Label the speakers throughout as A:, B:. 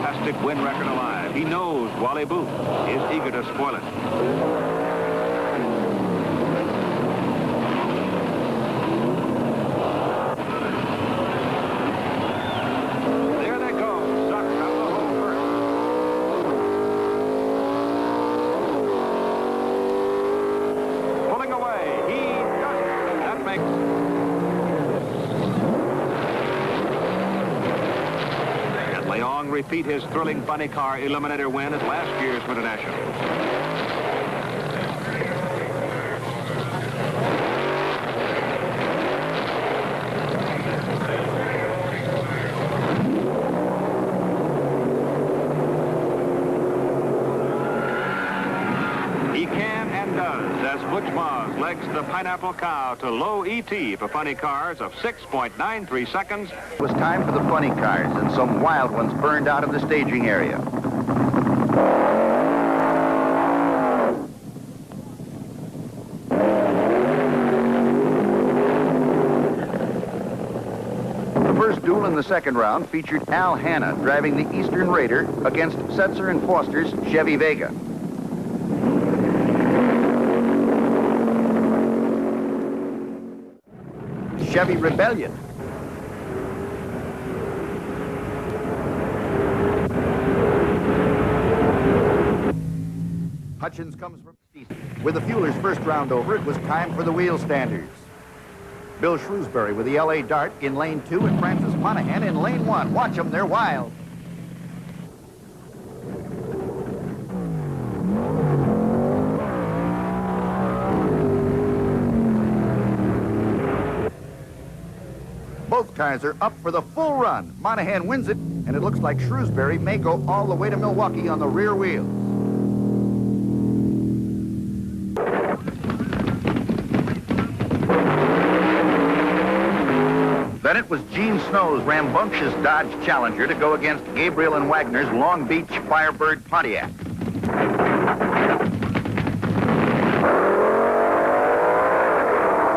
A: fantastic win record alive. He knows Wally Booth is eager to spoil it. There they go. Sucked out the hole first. Pulling away. He does it. That makes... Leong repeat his thrilling funny car eliminator win at last year's Winter Nationals. He can and does, as Butch Moss legs the Pineapple Cow to low ET for funny cars of 6.93 seconds.
B: It was time for the funny cars, and some wild ones burned out of the staging area. The first duel in the second round featured Al Hanna driving the Eastern Raider against Setzer and Foster's Chevy Vega. Chevy Rebellion. Hutchins comes from East. With the Fuelers' first round over, it was time for the wheel standards. Bill Shrewsbury with the LA Dart in lane 2 and Francis Monahan in lane 1. Watch them, they're wild. Both cars are up for the full run. Monahan wins it, and it looks like Shrewsbury may go all the way to Milwaukee on the rear wheel. Then it was Gene Snow's rambunctious Dodge Challenger to go against Gabriel and Wagner's Long Beach Firebird Pontiac.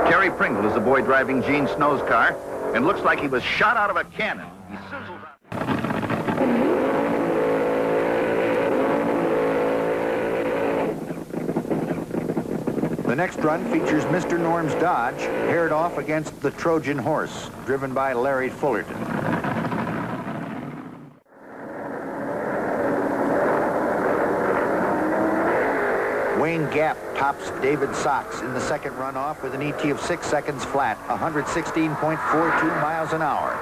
B: Terry Pringle is the boy driving Gene Snow's car, and looks like he was shot out of a cannon. He sizzles out. The next run features Mr. Norm's Dodge, paired off against the Trojan Horse, driven by Larry Fullerton. Wayne Gap tops David Sox in the second runoff with an ET of 6 seconds flat, 116.42 miles an hour.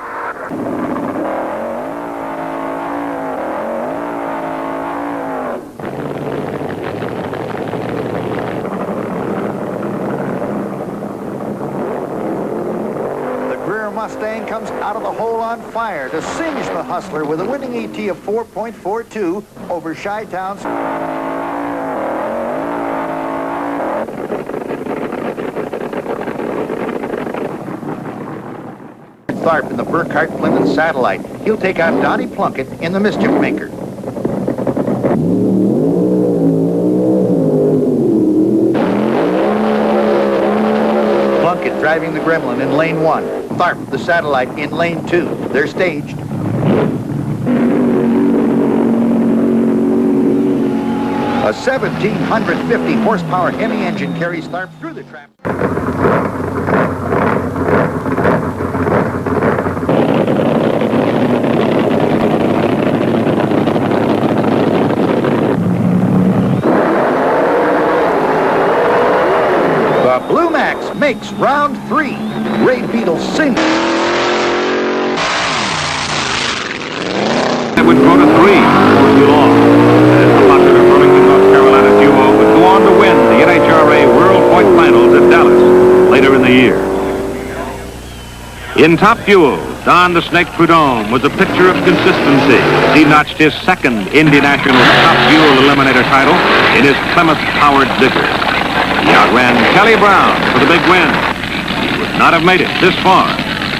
B: The Greer Mustang comes out of the hole on fire to singe the Hustler with a winning ET of 4.42 over Chi-Town's Tharp in the Burkhart Plymouth Satellite. He'll take out Donnie Plunkett in the Mischief Maker. Plunkett driving the Gremlin in lane 1. Tharp, the Satellite, in lane 2. They're staged. A 1,750 horsepower Hemi engine carries Tharp through the trap. Blue Max makes round 3. Ray Beetle sings.
A: That would go to 3 before too long. As the popular Burlington, North Carolina duo would go on to win the NHRA World Point Finals at Dallas later in the year. In Top Fuel, Don the Snake Prudhomme was a picture of consistency as he notched his second Indy Nationals Top Fuel Eliminator title in his Plymouth-powered Digger. He outran Kelly Brown for the big win. He would not have made it this far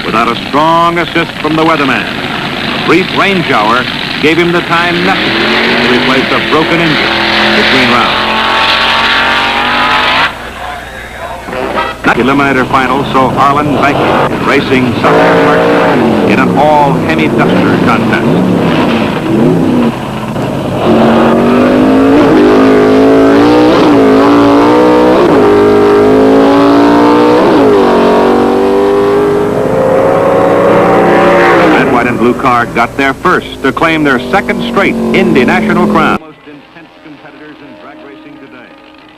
A: without a strong assist from the weatherman. A brief rain shower gave him the time necessary to replace a broken engine between rounds. The Eliminator final saw Arlen Banky racing Southern March in an all-Hemi Duster contest. blue car got there first to claim their second straight Indy National crown. Most intense competitors in drag racing today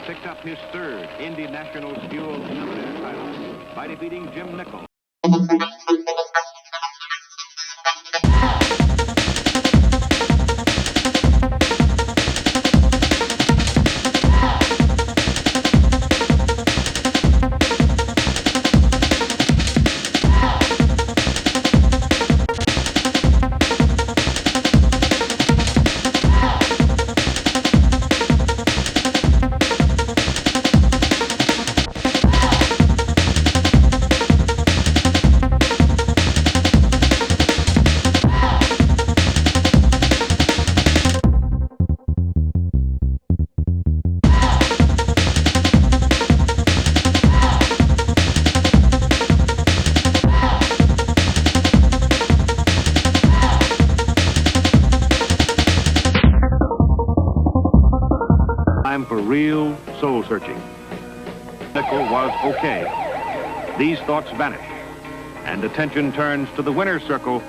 A: picked up his third Indy Nationals Fuel Eliminator title by defeating Jim Nickel. Time for real soul searching. Nickel was okay. These thoughts vanish, and attention turns to the winner's circle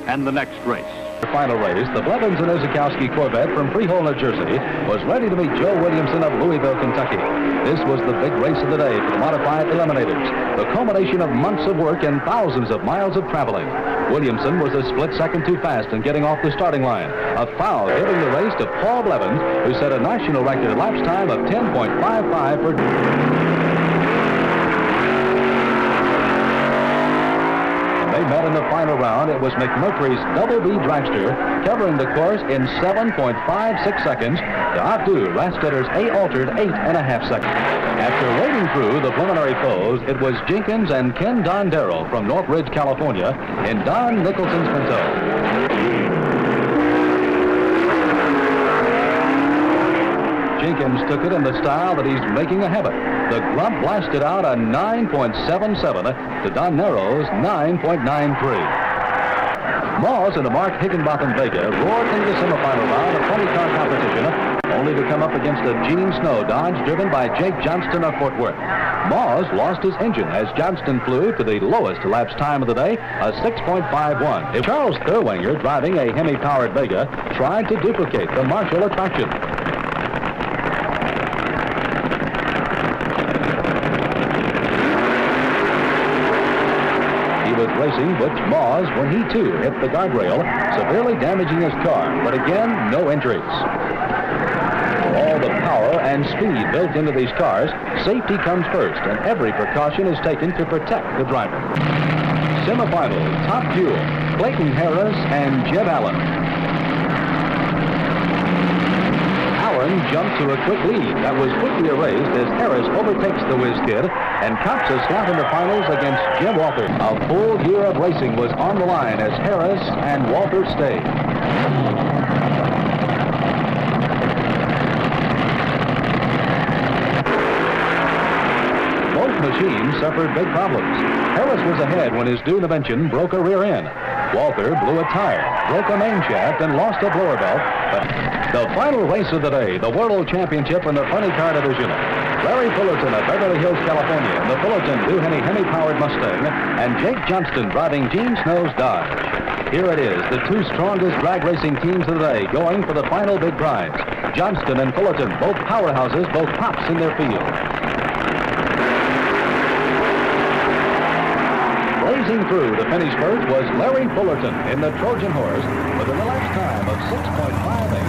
A: and the next race.
C: The final race, the Blevins and Ozakowski Corvette from Freehold, New Jersey, was ready to meet Joe Williamson of Louisville, Kentucky. This was the big race of the day for the modified eliminators, the culmination of months of work and thousands of miles of traveling. Williamson was a split second too fast in getting off the starting line. A foul giving the race to Paul Blevins, who set a national record lapse time of 10.55 for... They met in the final round. It was McMurtry's Double B dragster covering the course in 7.56 seconds to outdo Rastetter's A-altered 8.5 seconds. After wading through the preliminary foes, it was Jenkins and Ken Dondero from Northridge, California in Don Nicholson's Pinto. Jenkins took it in the style that he's making a habit. The Grump blasted out a 9.77 to Don Nero's 9.93. Moss and the Mark Higginbotham Vega roared into the semifinal round of 20-car competition, only to come up against a Gene Snow Dodge driven by Jake Johnston of Fort Worth. Moss lost his engine as Johnston flew to the lowest elapsed time of the day, a 6.51. Charles Thurwanger, driving a Hemi-powered Vega, tried to duplicate the Marshall attraction. Racing with Moss when he too hit the guardrail, severely damaging his car, but again, no injuries. For all the power and speed built into these cars, safety comes first, and every precaution is taken to protect the driver. Semifinal, top duel, Clayton Harris and Jeb Allen. Jumped to a quick lead that was quickly erased as Harris overtakes the Whiz Kid and cops a slot in the finals against Jim Walter. A full year of racing was on the line as Harris and Walter stayed. Both machines suffered big problems. Harris was ahead when his dune engine broke a rear end. Walter blew a tire, broke a main shaft, and lost a blower belt. But the final race of the day, the World Championship in the funny car division. Larry Fullerton of Beverly Hills, California, in the Fullerton Duhaney Hemi-powered Mustang, and Jake Johnston driving Gene Snow's Dodge. Here it is, the two strongest drag racing teams of the day going for the final big prize. Johnston and Fullerton, both powerhouses, both tops in their field. Blazing through the finish first was Larry Fullerton in the Trojan horse with an elapsed time of 6.58.